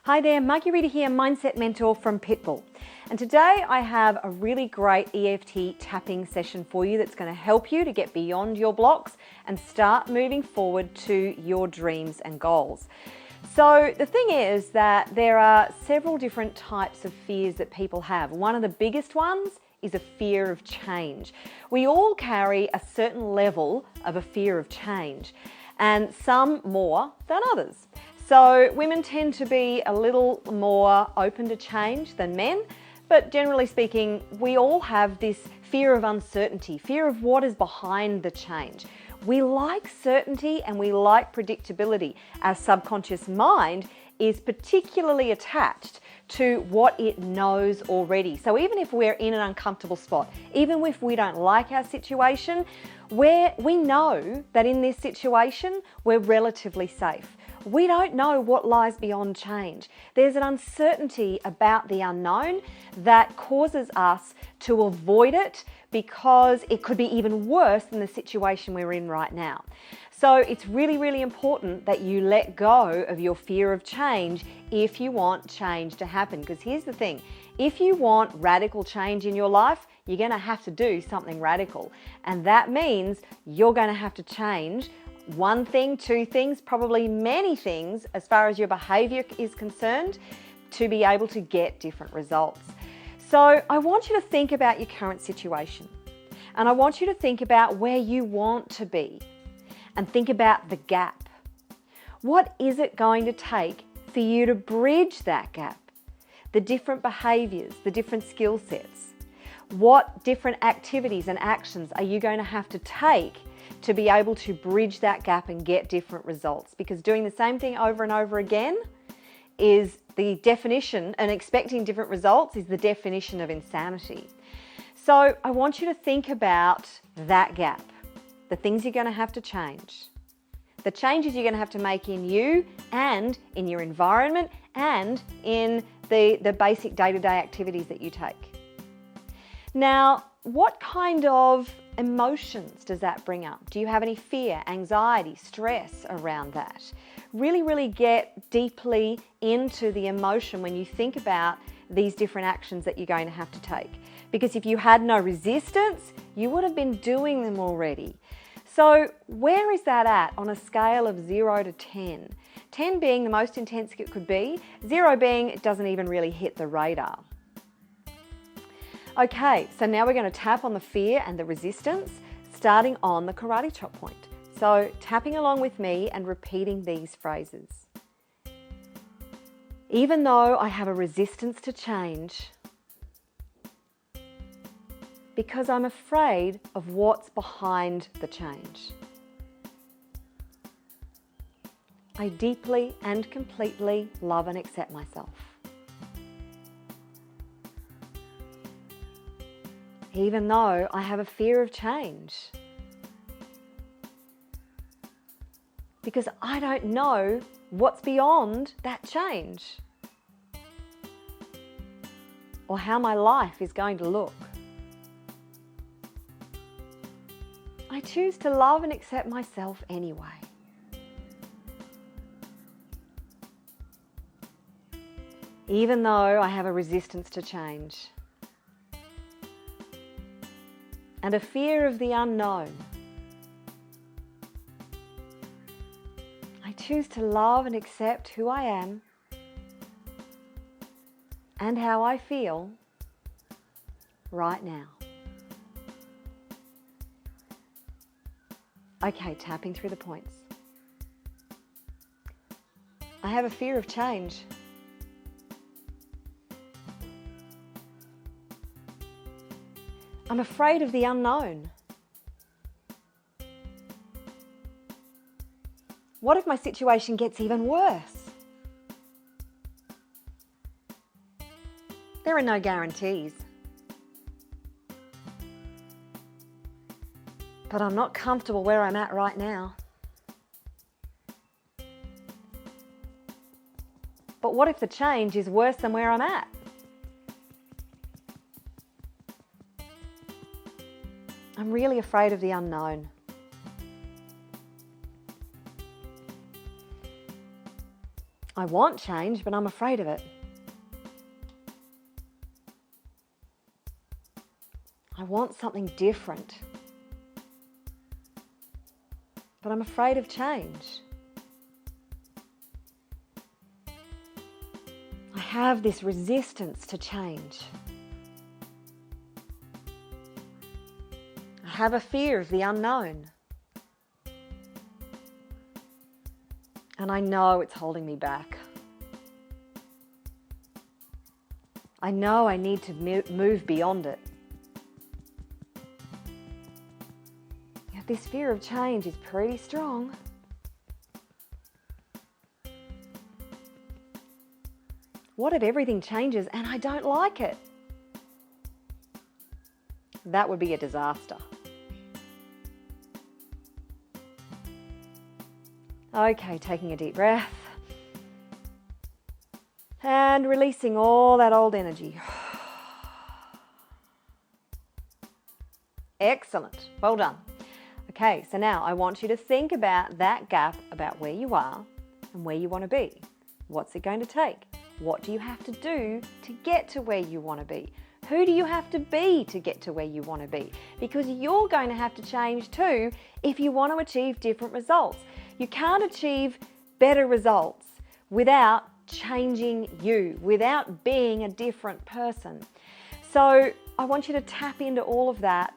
Hi there, Marguerita here, Mindset Mentor from Pitbull. And today I have a really great EFT tapping session for you that's going to help you to get beyond your blocks and start moving forward to your dreams and goals. So the thing is that there are several different types of fears that people have. One of the biggest ones is a fear of change. We all carry a certain level of a fear of change, and some more than others. So women tend to be a little more open to change than men, but generally speaking, we all have this fear of uncertainty, fear of what is behind the change. We like certainty and we like predictability. Our subconscious mind is particularly attached to what it knows already. So even if we're in an uncomfortable spot, even if we don't like our situation, we know that in this situation, we're relatively safe. We don't know what lies beyond change. There's an uncertainty about the unknown that causes us to avoid it because it could be even worse than the situation we're in right now. So it's really, really important that you let go of your fear of change if you want change to happen. Because here's the thing, if you want radical change in your life, you're going to have to do something radical. And that means you're going to have to change one thing, two things, probably many things as far as your behavior is concerned to be able to get different results. So I want you to think about your current situation, and I want you to think about where you want to be and think about the gap. What is it going to take for you to bridge that gap? The different behaviors, the different skill sets. What different activities and actions are you going to have to take to be able to bridge that gap and get different results? Because doing the same thing over and over again is the definition, and expecting different results is the definition of insanity. So I want you to think about that gap, the things you're going to have to change, the changes you're going to have to make in you and in your environment and in the basic day-to-day activities that you take. Now, what kind of emotions does that bring up? Do you have any fear, anxiety, stress around that? Really, really get deeply into the emotion when you think about these different actions that you're going to have to take. Because if you had no resistance, you would have been doing them already. So where is that at on a scale of 0 to 10? 10 being the most intense it could be, 0 being it doesn't even really hit the radar. Okay, so now we're going to tap on the fear and the resistance, starting on the karate chop point. So tapping along with me and repeating these phrases. Even though I have a resistance to change, because I'm afraid of what's behind the change, I deeply and completely love and accept myself. Even though I have a fear of change, because I don't know what's beyond that change or how my life is going to look. I choose to love and accept myself anyway. Even though I have a resistance to change and a fear of the unknown, I choose to love and accept who I am and how I feel right now. Okay, tapping through the points. I have a fear of change. I'm afraid of the unknown. What if my situation gets even worse? There are no guarantees. But I'm not comfortable where I'm at right now. But what if the change is worse than where I'm at? I'm really afraid of the unknown. I want change, but I'm afraid of it. I want something different, but I'm afraid of change. I have this resistance to change. I have a fear of the unknown. And I know it's holding me back. I know I need to move beyond it. Yet this fear of change is pretty strong. What if everything changes and I don't like it? That would be a disaster. Okay, taking a deep breath and releasing all that old energy. Excellent, well done. Okay, so now I want you to think about that gap, about where you are and where you want to be. What's it going to take? What do you have to do to get to where you want to be? Who do you have to be to get to where you want to be? Because you're going to have to change too if you want to achieve different results. You can't achieve better results without changing you, without being a different person. So I want you to tap into all of that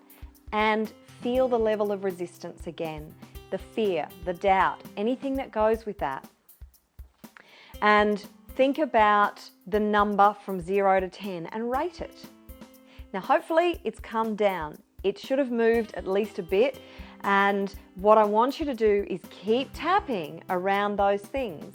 and feel the level of resistance again, the fear, the doubt, anything that goes with that. And think about the number from 0 to 10 and rate it. Now, hopefully it's come down. It should have moved at least a bit. And what I want you to do is keep tapping around those things.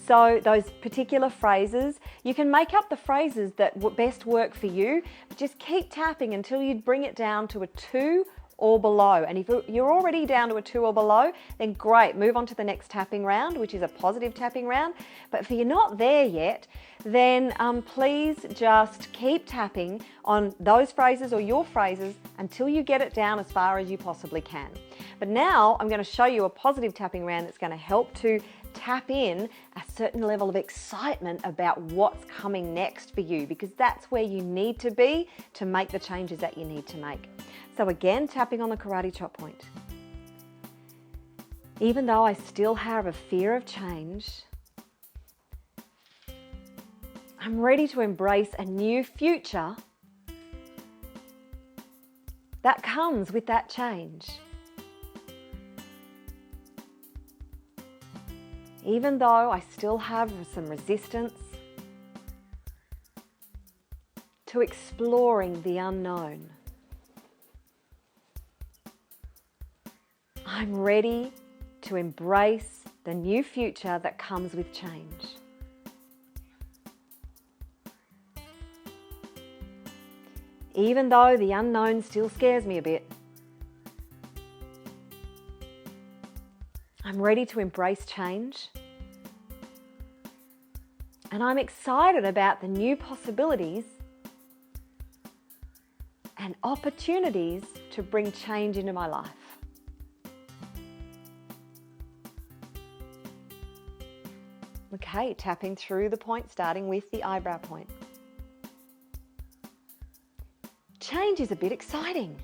So those particular phrases, you can make up the phrases that best work for you, but just keep tapping until you bring it down to a 2 or below. And if you're already down to a 2 or below, then great, move on to the next tapping round, which is a positive tapping round. But if you're not there yet, then please just keep tapping on those phrases or your phrases until you get it down as far as you possibly can. But now I'm going to show you a positive tapping round that's going to help to tap in a certain level of excitement about what's coming next for you, because that's where you need to be to make the changes that you need to make. So again, tapping on the karate chop point. Even though I still have a fear of change, I'm ready to embrace a new future that comes with that change. Even though I still have some resistance to exploring the unknown, I'm ready to embrace the new future that comes with change. Even though the unknown still scares me a bit, I'm ready to embrace change. And I'm excited about the new possibilities and opportunities to bring change into my life. Okay, tapping through the point, starting with the eyebrow point. Change is a bit exciting.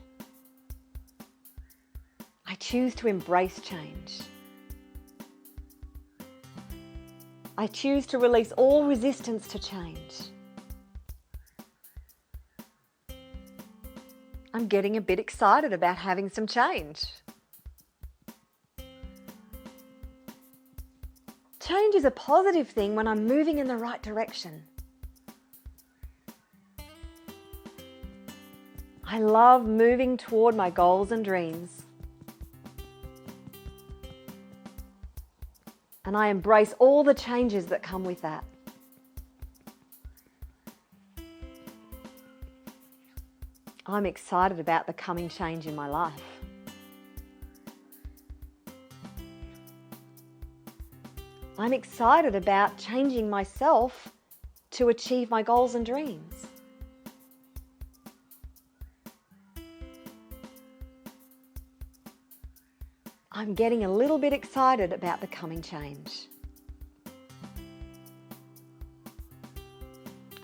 I choose to embrace change. I choose to release all resistance to change. I'm getting a bit excited about having some change. Change is a positive thing when I'm moving in the right direction. I love moving toward my goals and dreams. And I embrace all the changes that come with that. I'm excited about the coming change in my life. I'm excited about changing myself to achieve my goals and dreams. I'm getting a little bit excited about the coming change.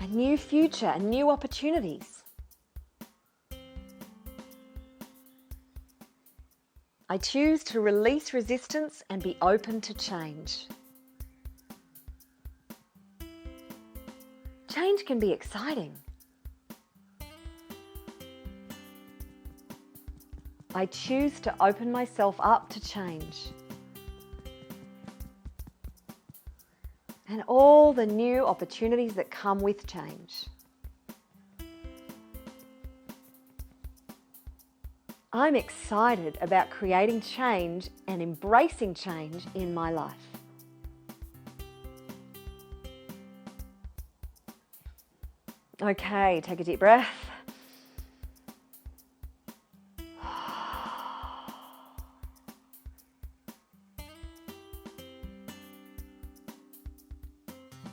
a new future and new opportunities. I choose to release resistance and be open to change. Change can be exciting. I choose to open myself up to change. And all the new opportunities that come with change. I'm excited about creating change and embracing change in my life. Okay, take a deep breath.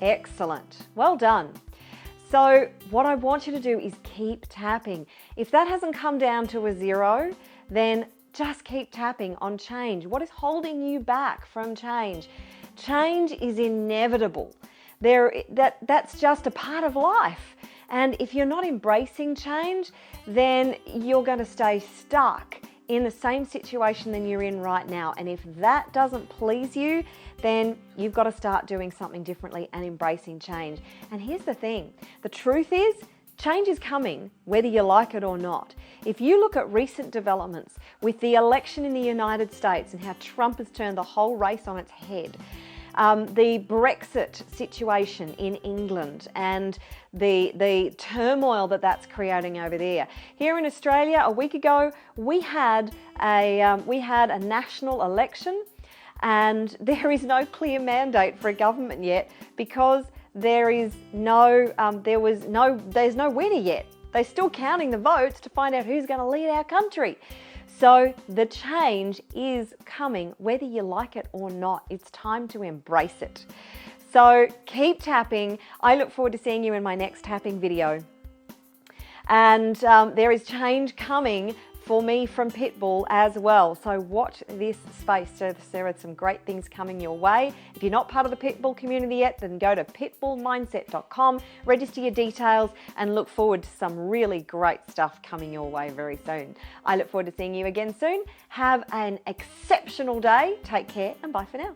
Excellent. Well done. So what I want you to do is keep tapping. If that hasn't come down to a 0, then just keep tapping on change. What is holding you back from change? Change is inevitable. That's just a part of life. And if you're not embracing change, then you're going to stay stuck in the same situation than you're in right now. And if that doesn't please you, then you've got to start doing something differently and embracing change. And here's the thing, the truth is, change is coming whether you like it or not. If you look at recent developments with the election in the United States and how Trump has turned the whole race on its head, the Brexit situation in England and the turmoil that's creating over there. Here in Australia, a week ago, we had a national election, and there is no clear mandate for a government yet because there's no winner yet. They're still counting the votes to find out who's going to lead our country. So the change is coming, whether you like it or not. It's time to embrace it. So keep tapping. I look forward to seeing you in my next tapping video. And there is change coming for me from Pitbull as well. So watch this space. So there are some great things coming your way. If you're not part of the Pitbull community yet, then go to pitbullmindset.com, register your details, and look forward to some really great stuff coming your way very soon. I look forward to seeing you again soon. Have an exceptional day. Take care and bye for now.